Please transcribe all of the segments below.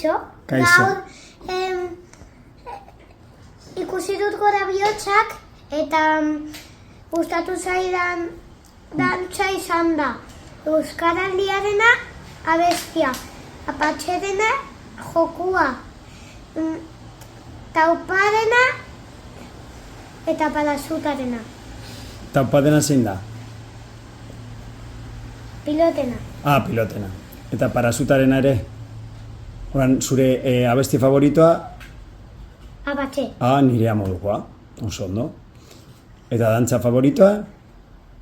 Kaixo. Kaixo. Gaur, ikusi dut Gora Bihotzak eta gustatu zaidan dantza izan da. Euskaraldiarena abestia, apatxerena jokua, tauparena eta parazutarena. Taupadena zein da? Pilotena. Pilotena. Eta parazutarena ere? Oran, zure abesti favoritoa? Apatxe. Nire amodukoa. Oso ondo. Eta dantza favoritoa?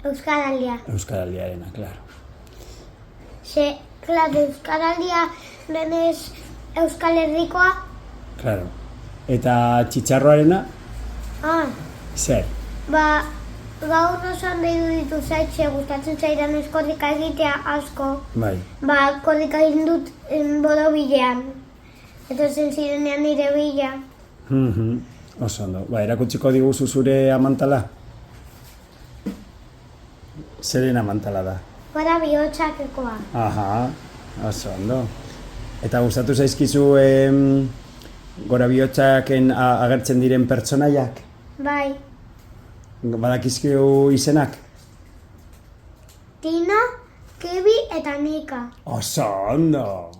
Euskaraldia. Euskaraldiarena, klaro. Claro, Euskaraldia denez Euskal Herrikoa. Klaro. Eta txitxarroarena? Zer? Gaur osan da iruditu zaitxe, gustatzen zaidan korrika egitea asko. Bai. Korrika egin dut borobilean. Eta zen zirenean nire bila. Oso ondo. Erakutsiko diguzu zure amantala? Zeren amantala da? Gora Bihotzakekoa. Oso ondo. Eta gustatu zaizkizu Gora Bihotzaken agertzen diren pertsonaiak? Bai. Badakizkiu izenak? Tina, Kebi eta Nika. Oso ondo!